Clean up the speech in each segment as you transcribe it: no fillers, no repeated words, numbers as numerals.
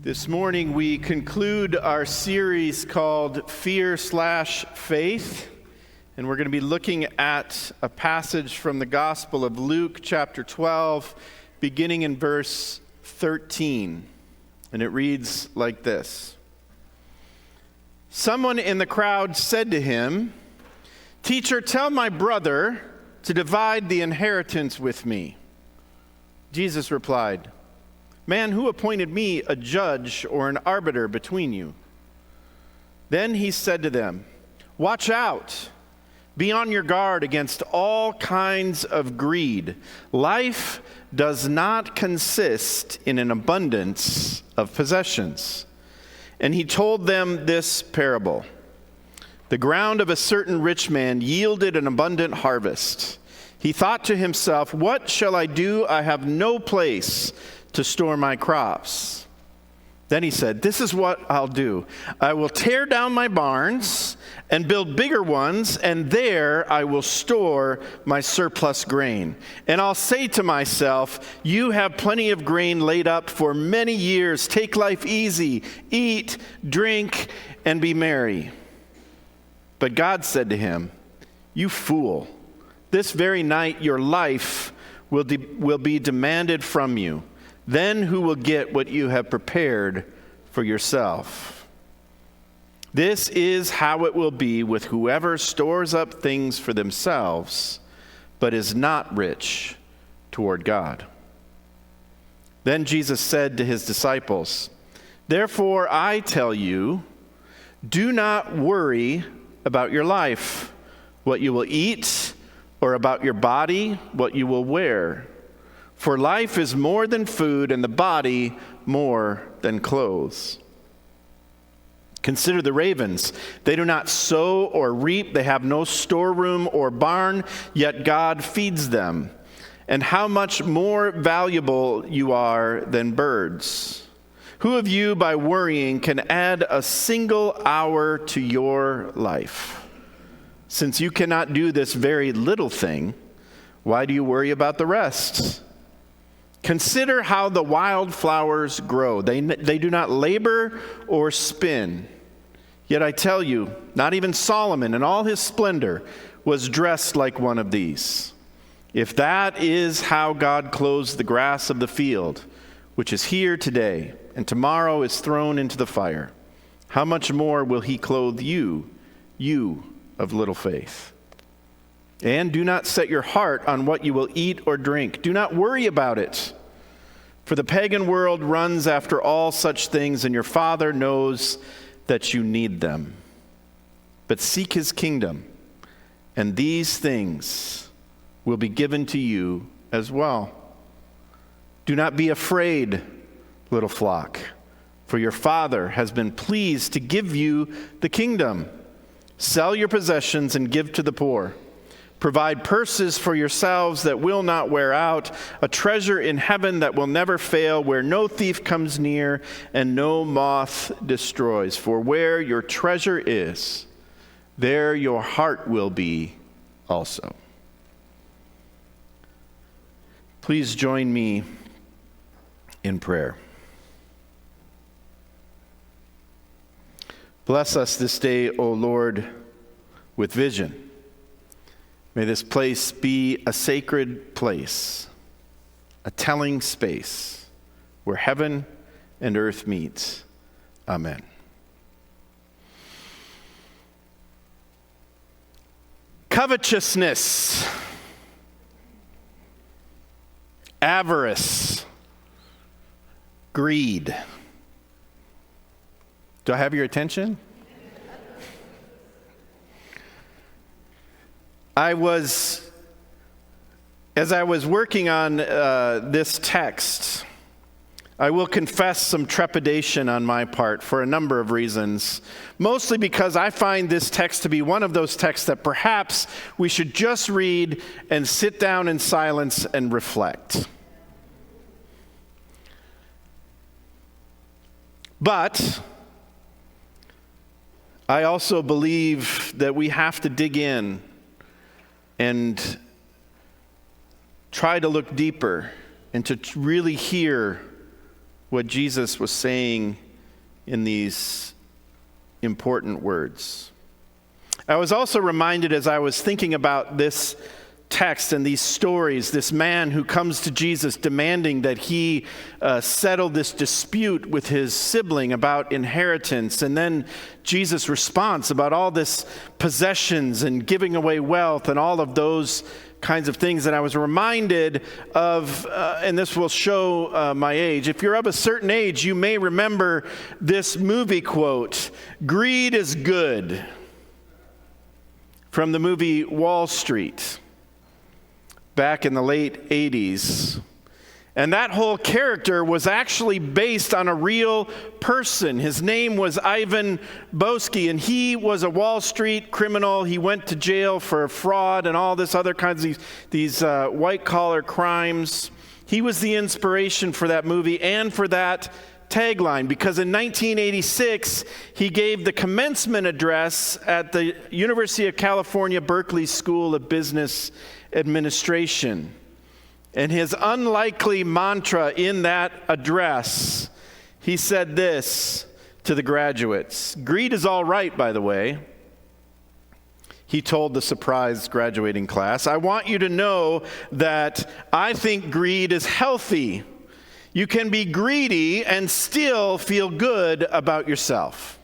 This morning we conclude our series called Fear/Faith, and we're going to be looking at a passage from the Gospel of Luke chapter 12, beginning in verse 13, and it reads like this. Someone in the crowd said to him, "Teacher, tell my brother to divide the inheritance with me." Jesus replied, "Man, who appointed me a judge or an arbiter between you?" Then he said to them, "Watch out. Be on your guard against all kinds of greed. Life does not consist in an abundance of possessions." And he told them this parable. The ground of a certain rich man yielded an abundant harvest. He thought to himself, "What shall I do? I have no place to store my crops." Then he said, "This is what I'll do. I will tear down my barns and build bigger ones, and there I will store my surplus grain. And I'll say to myself, you have plenty of grain laid up for many years. Take life easy, eat, drink, and be merry." But God said to him, "You fool, this very night your life will be demanded from you. Then who will get what you have prepared for yourself? This is how it will be with whoever stores up things for themselves, but is not rich toward God." Then Jesus said to his disciples, "Therefore I tell you, do not worry about your life, what you will eat, or about your body, what you will wear. For life is more than food, and the body more than clothes. Consider the ravens. They do not sow or reap. They have no storeroom or barn, yet God feeds them. And how much more valuable you are than birds. Who of you, by worrying, can add a single hour to your life? Since you cannot do this very little thing, why do you worry about the rest? Consider how the wildflowers grow. They do not labor or spin. Yet I tell you, not even Solomon in all his splendor was dressed like one of these. If that is how God clothes the grass of the field, which is here today and tomorrow is thrown into the fire, how much more will he clothe you, you of little faith? And do not set your heart on what you will eat or drink. Do not worry about it. For the pagan world runs after all such things, and your Father knows that you need them. But seek his kingdom, and these things will be given to you as well. Do not be afraid, little flock, for your Father has been pleased to give you the kingdom. Sell your possessions and give to the poor. Provide purses for yourselves that will not wear out, a treasure in heaven that will never fail, where no thief comes near and no moth destroys. For where your treasure is, there your heart will be also." Please join me in prayer. Bless us this day, O Lord, with vision. May this place be a sacred place, a telling space where heaven and earth meet. Amen. Covetousness, avarice, greed. Do I have your attention? As I was working on this text, I will confess some trepidation on my part for a number of reasons, mostly because I find this text to be one of those texts that perhaps we should just read and sit down in silence and reflect. But I also believe that we have to dig in and try to look deeper and to really hear what Jesus was saying in these important words. I was also reminded as I was thinking about this text and these stories, this man who comes to Jesus demanding that he settle this dispute with his sibling about inheritance, and then Jesus' response about all this possessions and giving away wealth and all of those kinds of things. And I was reminded of, and this will show my age, if you're of a certain age, you may remember this movie quote, "Greed is good," from the movie Wall Street, back in the late 80s. And that whole character was actually based on a real person. His name was Ivan Boesky, and he was a Wall Street criminal. He went to jail for fraud and all this other kinds of these white-collar crimes. He was the inspiration for that movie and for that tagline, because in 1986, he gave the commencement address at the University of California, Berkeley School of Business Administration. And his unlikely mantra in that address, he said this to the graduates. Greed is all right, by the way. He told the surprised graduating class, I want you to know that I think greed is healthy. You can be greedy and still feel good about yourself.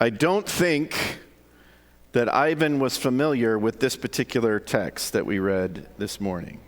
I don't think that Ivan was familiar with this particular text that we read this morning.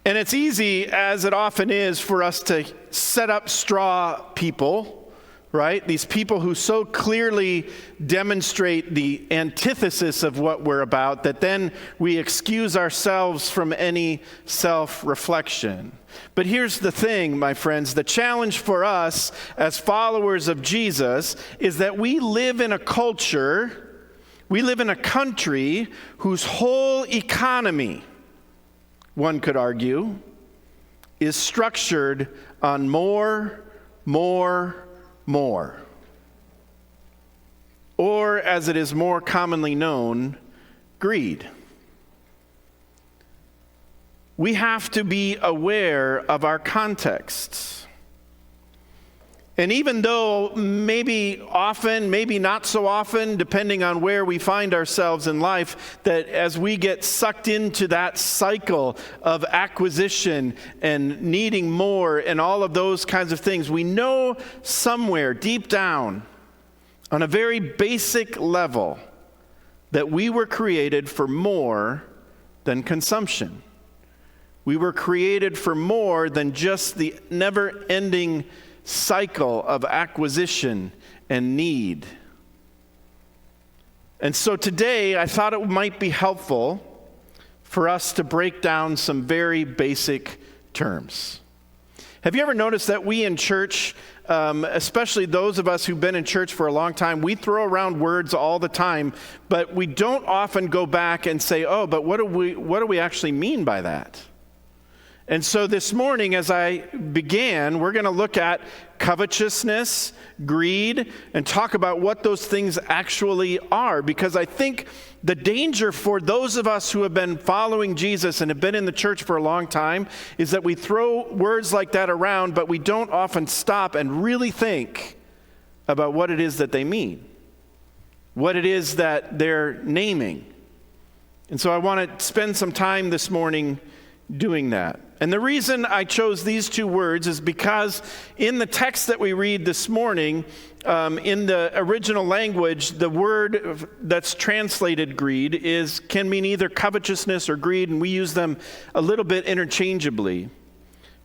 And it's easy, as it often is, for us to set up straw people, right? These people who so clearly demonstrate the antithesis of what we're about that then we excuse ourselves from any self-reflection. But here's the thing, my friends, the challenge for us as followers of Jesus is that we live in a culture, we live in a country whose whole economy, one could argue, is structured on more. Or, as it is more commonly known, greed. We have to be aware of our contexts. And even though maybe often, maybe not so often, depending on where we find ourselves in life, that as we get sucked into that cycle of acquisition and needing more and all of those kinds of things, we know somewhere deep down, on a very basic level, that we were created for more than consumption. We were created for more than just the never-ending cycle of acquisition and need. And so today, I thought it might be helpful for us to break down some very basic terms. Have you ever noticed that we in church, especially those of us who've been in church for a long time, we throw around words all the time, but we don't often go back and say, oh, but what do we actually mean by that? And so this morning, as I began, we're going to look at covetousness, greed, and talk about what those things actually are. Because I think the danger for those of us who have been following Jesus and have been in the church for a long time is that we throw words like that around, but we don't often stop and really think about what it is that they mean, what it is that they're naming. And so I want to spend some time this morning doing that. And the reason I chose these two words is because in the text that we read this morning, in the original language, the word that's translated greed can mean either covetousness or greed, and we use them a little bit interchangeably.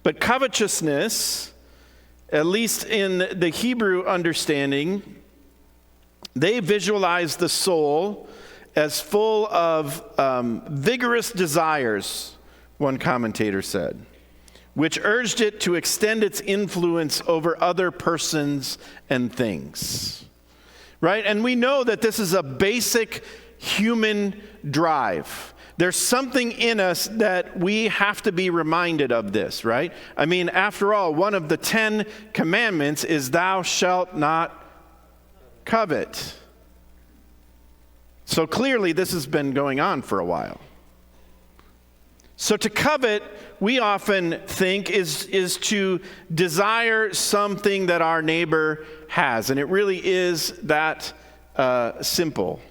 But covetousness, at least in the Hebrew understanding, they visualize the soul as full of vigorous desires, one commentator said, which urged it to extend its influence over other persons and things. Right? And we know that this is a basic human drive. There's something in us that we have to be reminded of this, right? I mean, after all, one of the 10 commandments is thou shalt not covet. So clearly this has been going on for a while. So to covet, we often think is to desire something that our neighbor has. And it really is that simple.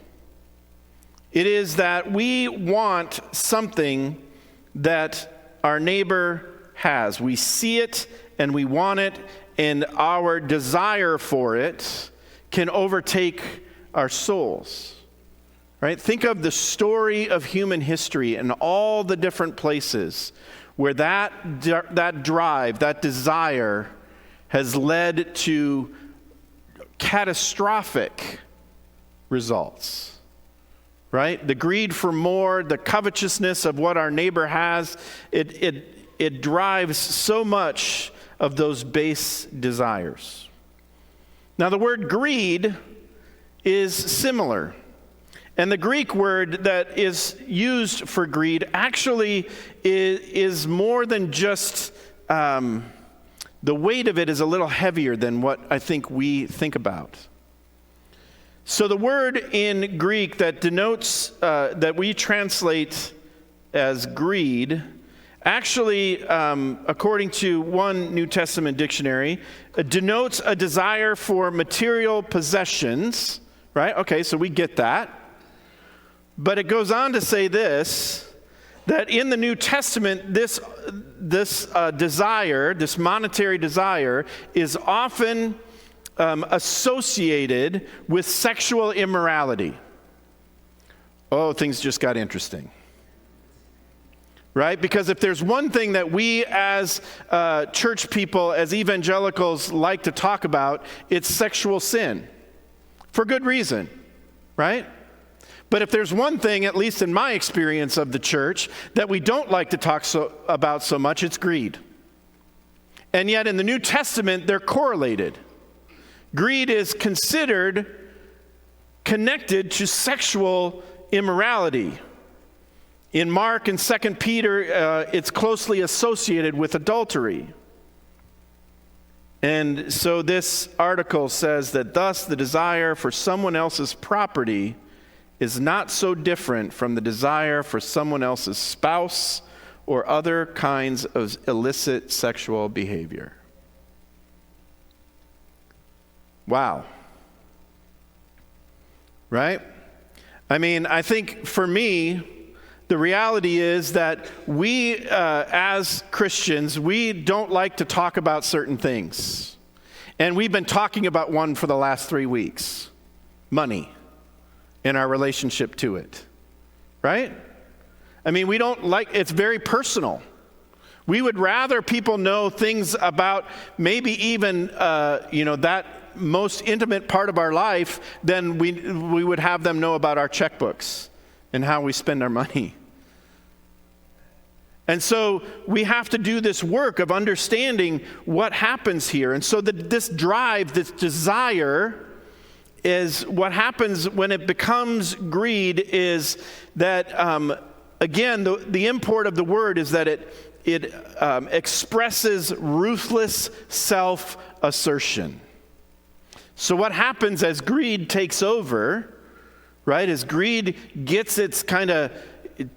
It is that we want something that our neighbor has. We see it and we want it, and our desire for it can overtake our souls. Right? Think of the story of human history and all the different places where that drive, that desire has led to catastrophic results. Right? The greed for more, the covetousness of what our neighbor has, it drives so much of those base desires. Now the word greed is similar. And the Greek word that is used for greed actually is more than just, the weight of it is a little heavier than what I think we think about. So the word in Greek that denotes, that we translate as greed, actually, according to one New Testament dictionary, denotes a desire for material possessions, right? Okay, so we get that. But it goes on to say this, that in the New Testament, this desire, this monetary desire, is often associated with sexual immorality. Oh, things just got interesting. Right? Because if there's one thing that we as church people, as evangelicals like to talk about, it's sexual sin. For good reason. Right? But if there's one thing, at least in my experience of the church, that we don't like to talk about so much, it's greed. And yet in the New Testament, they're correlated. Greed is considered connected to sexual immorality. In Mark and 2 Peter, it's closely associated with adultery. And so this article says that thus the desire for someone else's property is not so different from the desire for someone else's spouse or other kinds of illicit sexual behavior. Wow. Right? I mean, I think for me, the reality is that we, as Christians, we don't like to talk about certain things. And we've been talking about one for the last 3 weeks. Money. In our relationship to it, right? I mean, we don't like, it's very personal. We would rather people know things about maybe even, that most intimate part of our life than we would have them know about our checkbooks and how we spend our money. And so we have to do this work of understanding what happens here. And so this drive, this desire, is what happens when it becomes greed is that, again, the import of the word is that it expresses ruthless self-assertion. So what happens as greed takes over, right, as greed gets its kind of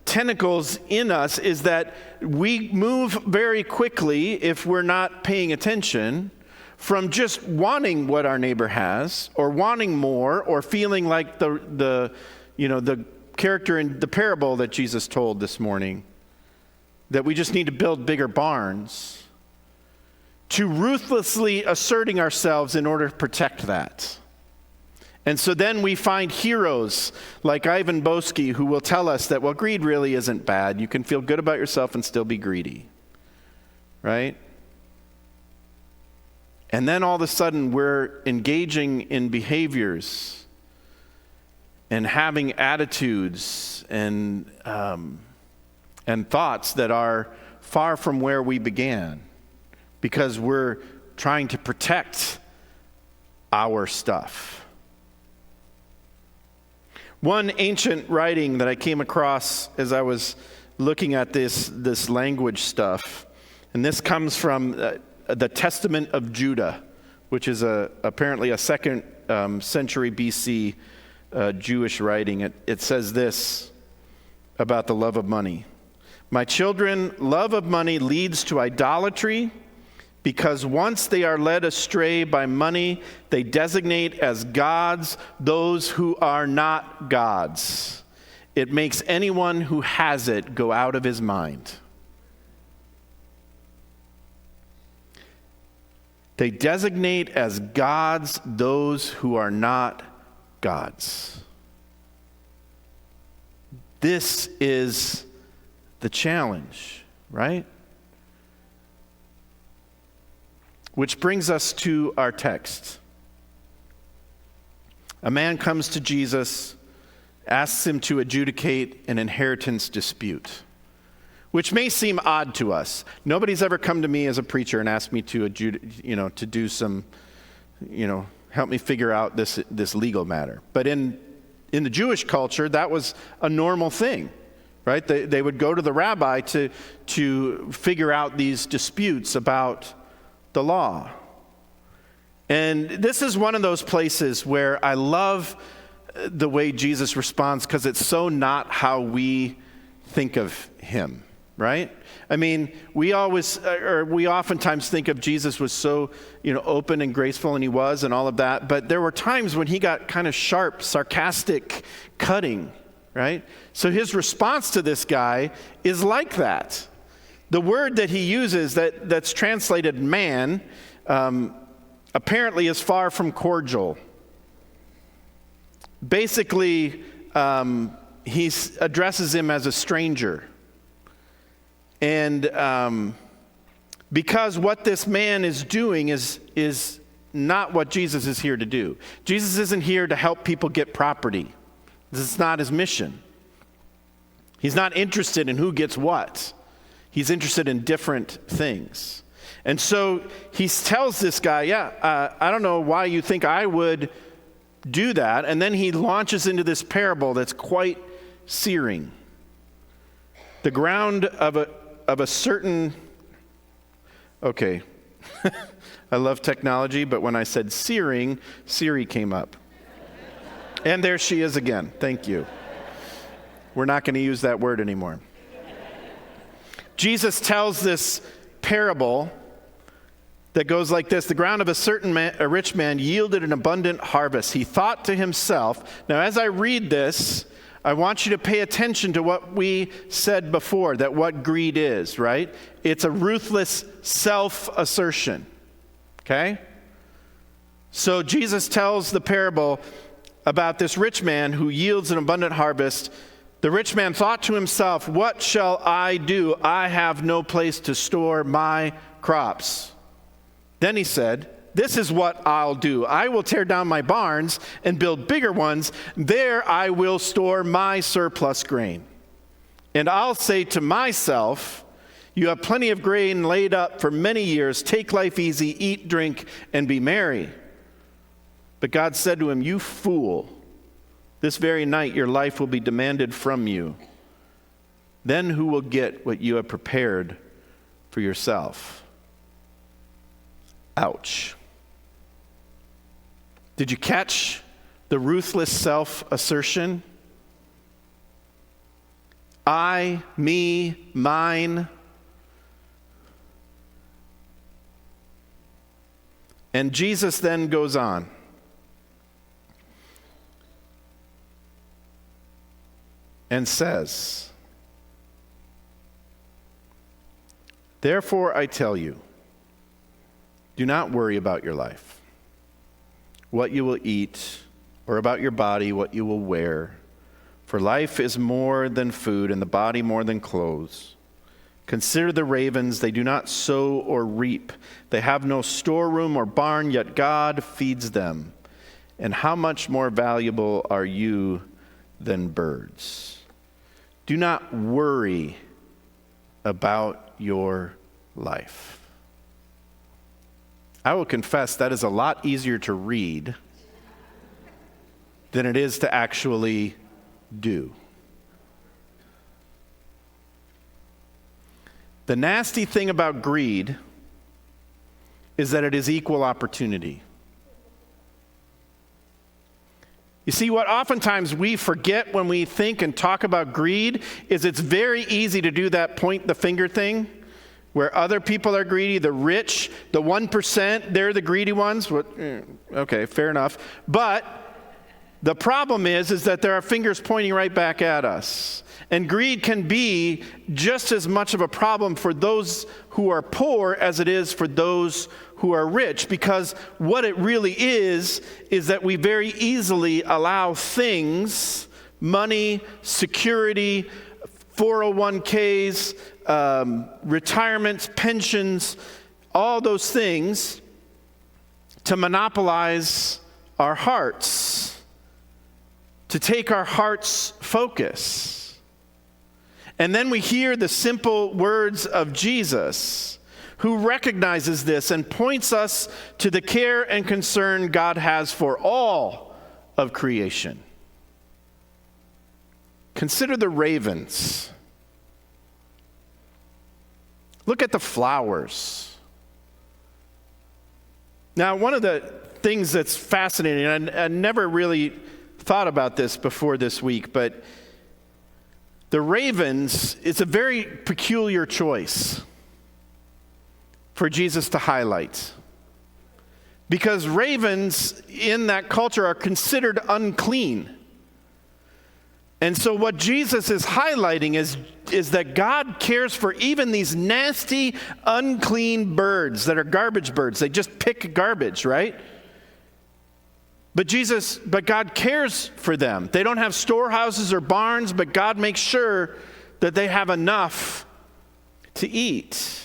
tentacles in us, is that we move very quickly, if we're not paying attention, from just wanting what our neighbor has, or wanting more, or feeling like the character in the parable that Jesus told this morning, that we just need to build bigger barns, to ruthlessly asserting ourselves in order to protect that. And so then we find heroes like Ivan Boesky who will tell us that, well, greed really isn't bad. You can feel good about yourself and still be greedy, right? And then all of a sudden we're engaging in behaviors and having attitudes and thoughts that are far from where we began, because we're trying to protect our stuff. One ancient writing that I came across as I was looking at this language stuff, and this comes from the Testament of Judah, which is apparently a 2nd century BC Jewish writing. It says this about the love of money. My children, love of money leads to idolatry, because once they are led astray by money, they designate as gods those who are not gods. It makes anyone who has it go out of his mind. They designate as gods those who are not gods. This is the challenge, right? Which brings us to our text. A man comes to Jesus, asks him to adjudicate an inheritance dispute, which may seem odd to us. Nobody's ever come to me as a preacher and asked me to to do some, help me figure out this legal matter. But in the Jewish culture, that was a normal thing, right? They would go to the rabbi to figure out these disputes about the law. And this is one of those places where I love the way Jesus responds, because it's so not how we think of him, right? I mean, we oftentimes think of Jesus was so, open and graceful, and he was, and all of that. But there were times when he got kind of sharp, sarcastic, cutting, right? So his response to this guy is like that. The word that he uses that's translated man apparently is far from cordial. Basically, he addresses him as a stranger. And because what this man is doing is not what Jesus is here to do. Jesus isn't here to help people get property. This is not his mission. He's not interested in who gets what. He's interested in different things. And so he tells this guy, I don't know why you think I would do that. And then he launches into this parable that's quite searing. The ground of a certain, okay, I love technology, but when I said searing, Siri came up. And there she is again. Thank you. We're not going to use that word anymore. Jesus tells this parable that goes like this. The ground of a rich man yielded an abundant harvest. He thought to himself. Now, as I read this, I want you to pay attention to what we said before, that what greed is, right? It's a ruthless self-assertion, okay? So Jesus tells the parable about this rich man who yields an abundant harvest. The rich man thought to himself, what shall I do? I have no place to store my crops. Then he said, this is what I'll do. I will tear down my barns and build bigger ones. There I will store my surplus grain. And I'll say to myself, you have plenty of grain laid up for many years. Take life easy, eat, drink, and be merry. But God said to him, you fool. This very night your life will be demanded from you. Then who will get what you have prepared for yourself? Ouch. Did you catch the ruthless self-assertion? I, me, mine. And Jesus then goes on. And says, therefore I tell you, do not worry about your life, what you will eat, or about your body, what you will wear. For life is more than food, and the body more than clothes. Consider the ravens, they do not sow or reap. They have no storeroom or barn, yet God feeds them. And how much more valuable are you than birds? Do not worry about your life. I will confess that is a lot easier to read than it is to actually do. The nasty thing about greed is that it is equal opportunity. You see, what oftentimes we forget when we think and talk about greed is it's very easy to do that point the finger thing where other people are greedy, the rich, the 1%, they're the greedy ones. Okay, fair enough. But the problem is that there are fingers pointing right back at us. And greed can be just as much of a problem for those who are poor as it is for those who are rich, because what it really is that we very easily allow things, money, security, 401ks, retirements, pensions, all those things to monopolize our hearts, to take our heart's focus. And then we hear the simple words of Jesus, who recognizes this and points us to the care and concern God has for all of creation. Consider the ravens. Look at the flowers. Now, one of the things that's fascinating, and I never really thought about this before this week, but the ravens, it's a very peculiar choice for Jesus to highlight. Because ravens in that culture are considered unclean. And so what Jesus is highlighting is that God cares for even these nasty, unclean birds that are garbage birds. They just pick garbage, right? But God cares for them. They don't have storehouses or barns, but God makes sure that they have enough to eat.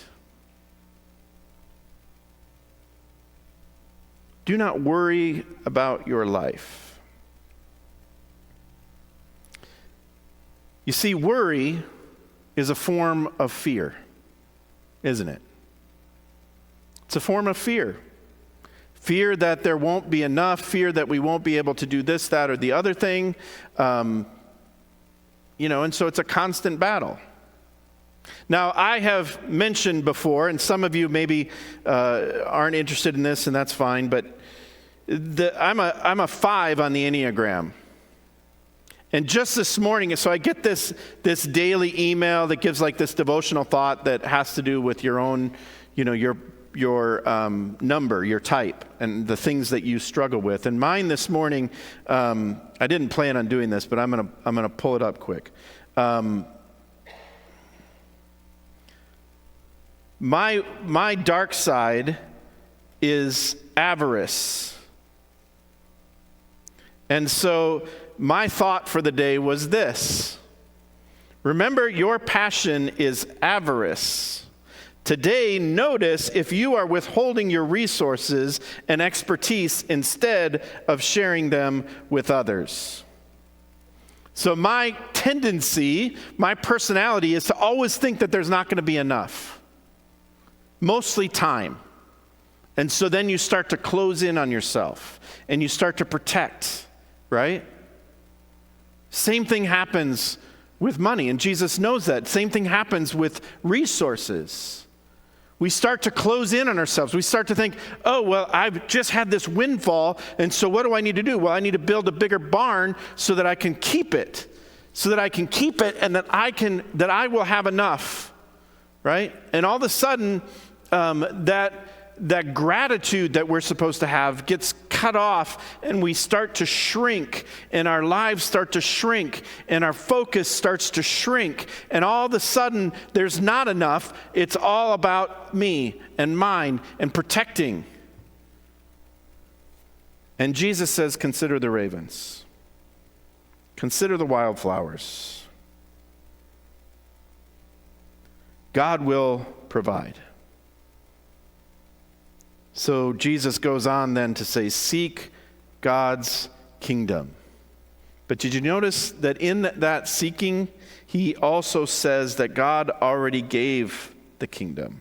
Do not worry about your life. You see, worry is a form of fear, isn't it? It's a form of fear. Fear that there won't be enough, fear that we won't be able to do this, that, or the other thing. And so it's a constant battle. Now, I have mentioned before, and some of you maybe aren't interested in this, and that's fine, but I'm a 5 on the Enneagram. And just this morning, so I get this daily email that gives like this devotional thought that has to do with your own, your number, your type, and the things that you struggle with. And mine this morning, I didn't plan on doing this, but I'm gonna pull it up quick. My dark side is avarice. And so my thought for the day was this: remember, your passion is avarice. Today, notice if you are withholding your resources and expertise instead of sharing them with others. So my tendency, my personality is to always think that there's not going to be enough. Mostly time. And so then you start to close in on yourself and you start to protect, right? Same thing happens with money, and Jesus knows that. Same thing happens with resources. We start to close in on ourselves. We start to think, oh, well, I've just had this windfall, and so what do I need to do? Well, I need to build a bigger barn so that I can keep it, and that I will have enough, right? And all of a sudden, that gratitude that we're supposed to have gets cut off, and we start to shrink, and our lives start to shrink, and our focus starts to shrink, and all of a sudden there's not enough. It's all about me and mine and protecting. And Jesus says, consider the ravens. Consider the wildflowers. God will provide. So Jesus goes on then to say, seek God's kingdom. But did you notice that in that seeking, he also says that God already gave the kingdom?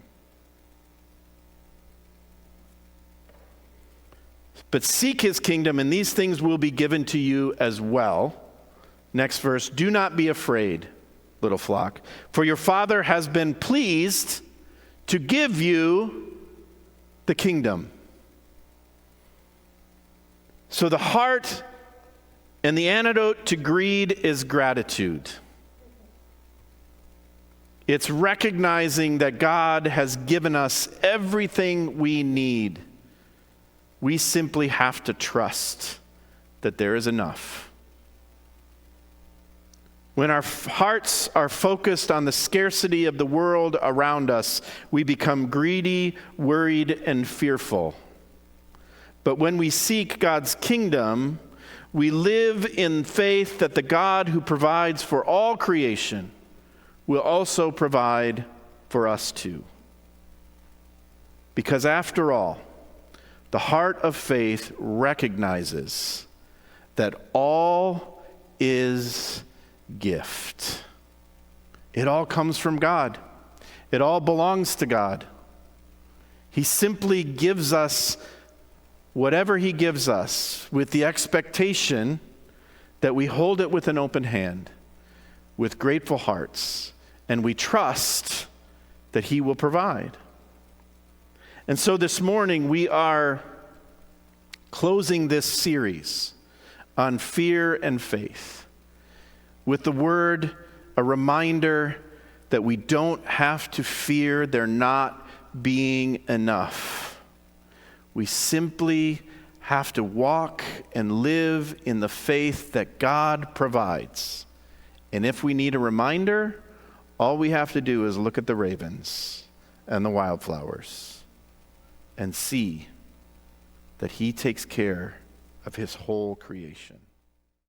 But seek his kingdom, and these things will be given to you as well. Next verse, do not be afraid, little flock, for your Father has been pleased to give you the kingdom. So the heart And the antidote to greed is gratitude. It's recognizing that God has given us everything we need. We simply have to trust that there is enough. When our hearts are focused on the scarcity of the world around us, we become greedy, worried, and fearful. But when we seek God's kingdom, we live in faith that the God who provides for all creation will also provide for us too. Because after all, the heart of faith recognizes that all is gift. It all comes from God. It all belongs to God. He simply gives us whatever he gives us with the expectation that we hold it with an open hand, with grateful hearts, and we trust that he will provide. And so this morning we are closing this series on fear and faith with the word, a reminder that we don't have to fear there not being enough. We simply have to walk and live in the faith that God provides. And if we need a reminder, all we have to do is look at the ravens and the wildflowers and see that he takes care of his whole creation.